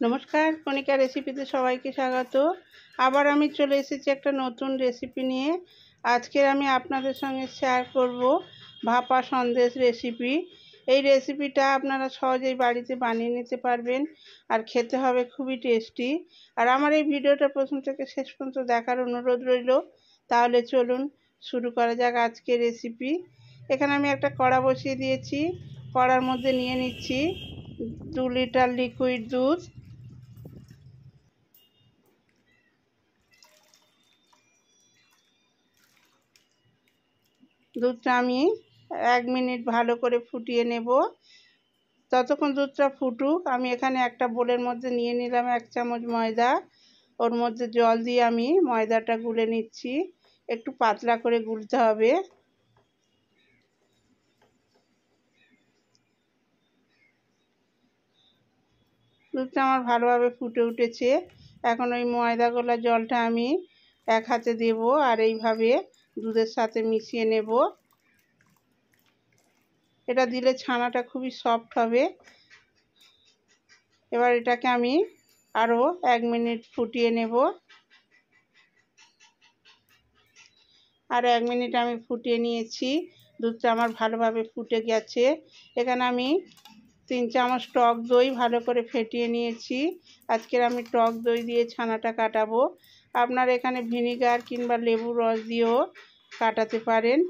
নমস্কার, কণিকা রেসিপিতে সবাইকে স্বাগত। আবার আমি চলে এসেছি একটা নতুন রেসিপি নিয়ে। আজকে আমি আপনাদের সঙ্গে শেয়ার করব ভাপা সন্দেশ রেসিপি। এই রেসিপিটা আপনারা সহজেই বাড়িতে বানিয়ে নিতে পারবেন আর খেতে হবে খুবই টেস্টি। আর আমার এই ভিডিওটা প্রথম থেকে শেষ পর্যন্ত দেখার অনুরোধ রইল। তাহলে চলুন শুরু করা যাক আজকের রেসিপি। এখানে আমি একটা কড়া বসিয়ে দিয়েছি। কড়ার মধ্যে নিয়ে নিচ্ছি 2 লিটার লিকুইড দুধ। দুধটা আমি 1 মিনিট ভালো করে ফুটিয়ে নেব। ততক্ষণ দুধটা ফুটুক, আমি এখানে একটা বোলের মধ্যে নিয়ে নিলাম 1 চামচ ময়দা। ওর মধ্যে জল দিয়ে আমি ময়দাটা গুলে নিচ্ছি। একটু পাতলা করে গুলতে হবে। দুধটা আমার ভালোভাবে ফুটে উঠেছে। এখন ওই ময়দা গোলা জলটা আমি এক হাতে দেব আর এইভাবে দুধের সাথে মিশিয়ে নেব। এটা দিলে ছানাটা খুবই সফট হবে। এবার এটাকে আমি আরও 1 মিনিট ফুটিয়ে নেব। আর 1 মিনিট আমি ফুটিয়ে নিয়েছি। দুধটা আমার ভালোভাবে ফুটে গেছে। এখানে আমি 3 চামচ টক দই ভালো করে ফেটিয়ে নিয়েছি। আজকের আমি টক দই দিয়ে ছানাটা কাটাবো। আপনারা এখানে ভিনিগার কিংবা লেবুর রস দিয়েও কাটাতে পারেন।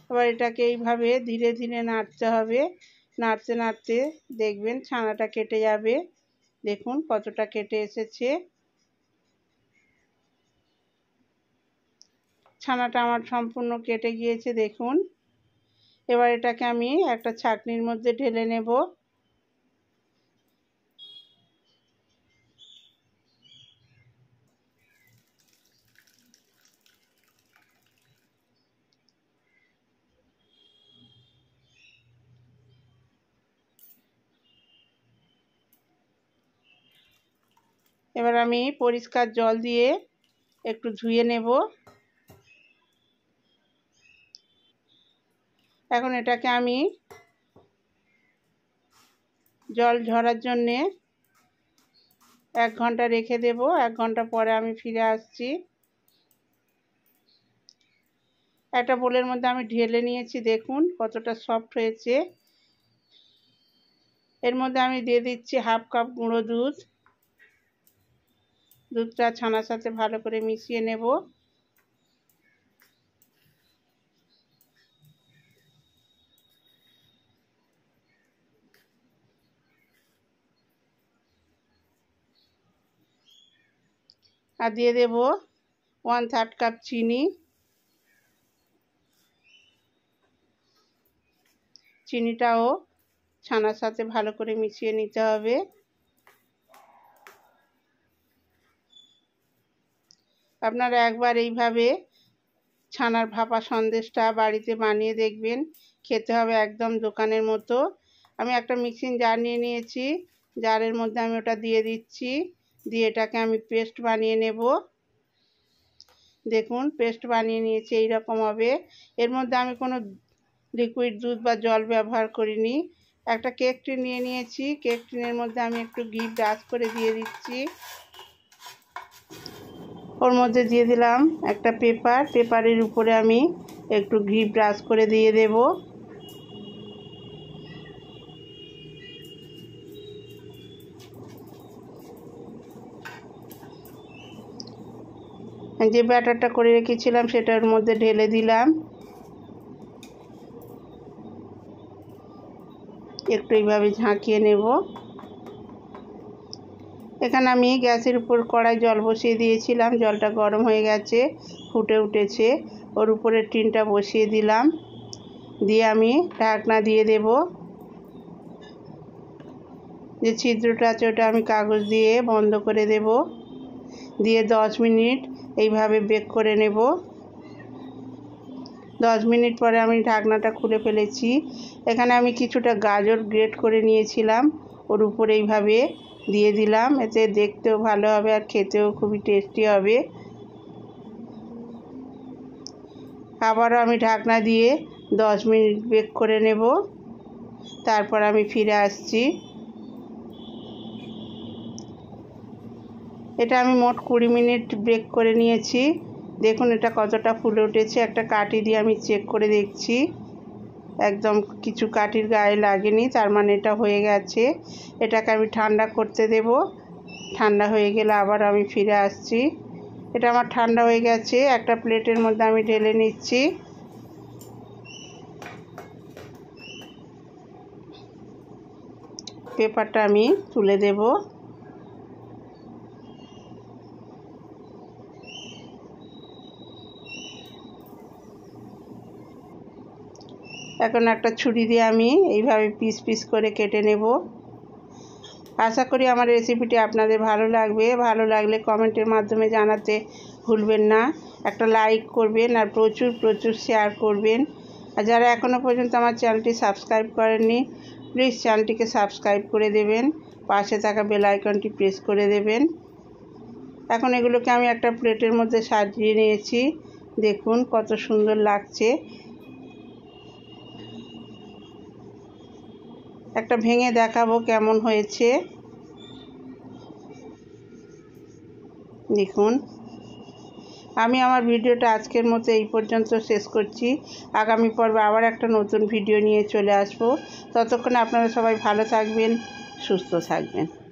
এবার এটাকে এইভাবে ধীরে ধীরে নাড়তে হবে। নাড়তে নাড়তে দেখবেন ছানাটা কেটে যাবে। দেখুন কতটা কেটে এসেছে। ছানাটা আমার সম্পূর্ণ কেটে গিয়েছে দেখুন। এবার এটাকে আমি একটা ছাঁকনির মধ্যে ঢেলে নেব। এবার আমি পরিষ্কার জল দিয়ে একটু ধুয়ে নেব। এখন এটাকে আমি জল ঝরার জন্যে 1 ঘন্টা রেখে দেব। 1 ঘন্টা পরে আমি ফিরে আসছি। একটা বোলের মধ্যে আমি ঢেলে নিয়েছি, দেখুন কতটা সফট হয়েছে। এর মধ্যে আমি দিয়ে দিচ্ছি 1/2 কাপ গুঁড়ো দুধ। দুধটা ছানার সাথে ভালো করে মিশিয়ে নেব। আর দিয়ে দেব 1/3 কাপ চিনি। চিনিটাও ছানার সাথে ভালো করে মিশিয়ে নিতে হবে। আপনারা একবার এইভাবে ছানার ভাপা সন্দেশটা বাড়িতে বানিয়ে দেখবেন। খেতে হবে একদম দোকানের মতো। আমি একটা মিক্সিং জার নিয়ে নিয়েছি। জারের মধ্যে আমি ওটা দিয়ে দিচ্ছি। দিয়ে এটাকে আমি পেস্ট বানিয়ে নেব। দেখুন পেস্ট বানিয়ে নিয়েছি, এই রকম হবে। এর মধ্যে আমি কোনো লিকুইড দুধ বা জল ব্যবহার করিনি। একটা কেক টিন নিয়ে নিয়েছি। কেক টিনের মধ্যে আমি একটু ঘি ব্রাশ করে দিয়ে দিচ্ছি। ওর মধ্যে দিয়ে দিলাম একটা পেপারের উপরে আমি একটু ঘি ব্রাশ করে দিয়ে দেব। যে ব্যাটারটা করে রেখেছিলাম সেটার মধ্যে ঢেলে দিলাম। একটু এইভাবে ঝাঁকিয়ে নেব। এখানে আমি গ্যাসের উপর কড়াই জল বসিয়ে দিয়েছিলাম। জলটা গরম হয়ে গেছে, ফুটে উঠেছে। ওর উপরে টিনটা বসিয়ে দিলাম। দিয়ে আমি ঢাকনা দিয়ে দেব। যে ছিদ্রটা আছে ওটা আমি কাগজ দিয়ে বন্ধ করে দেব। দিয়ে 10 মিনিট এইভাবে বেক করে নেব। 10 মিনিট পরে আমি ঢাকনাটা খুলে ফেলেছি। এখানে আমি কিছুটা গাজর গ্রেট করে নিয়েছিলাম, ওর উপরে এইভাবে দিয়ে দিলাম। এতে দেখতেও ভালো হবে আর খেতেও খুবই টেস্টি হবে। আবারও আমি ঢাকনা দিয়ে 10 মিনিট বেক করে নেব। তারপর আমি ফিরে আসছি। এটা আমি মোট 20 মিনিট বেক করে নিয়েছি। দেখুন এটা কতটা ফুলে উঠেছে। একটা কাঠি দিয়ে আমি চেক করে দেখছি, একদম কিছু কাঠির গায়ে লাগেনি, তার মানে এটা হয়ে গেছে। এটাকে আমি ঠান্ডা করতে দেব। ঠান্ডা হয়ে গেলে আবার আমি ফিরে আসছি। এটা আমার ঠান্ডা হয়ে গেছে। একটা প্লেটের মধ্যে আমি ঢেলে নিচ্ছি। পেপারটা আমি তুলে দেব। এখন একটা ছুরি দিয়ে আমি এইভাবে পিস পিস করে কেটে নেব। আশা করি আমার রেসিপিটি আপনাদের ভালো লাগবে। ভালো লাগলে কমেন্টের মাধ্যমে জানাতে ভুলবেন না। একটা লাইক করবেন আর প্রচুর প্রচুর শেয়ার করবেন। আর যারা এখনও পর্যন্ত আমার চ্যানেলটি সাবস্ক্রাইব করেননি, প্লিজ চ্যানেলটিকে সাবস্ক্রাইব করে দেবেন। পাশে থাকা বেল আইকনটি প্রেস করে দেবেন। এখন এগুলোকে আমি একটা প্লেটের মধ্যে সাজিয়ে নিয়েছি। দেখুন কত সুন্দর লাগছে। একটা ভেঙে দেখাবো কেমন হয়েছে। দেখুন, আমি আমার ভিডিওটা আজকের মতো এই পর্যন্ত শেষ করছি। আগামী পর্বে আবার একটা নতুন ভিডিও নিয়ে চলে আসবো। ততক্ষণে আপনারা সবাই ভালো থাকবেন, সুস্থ থাকবেন।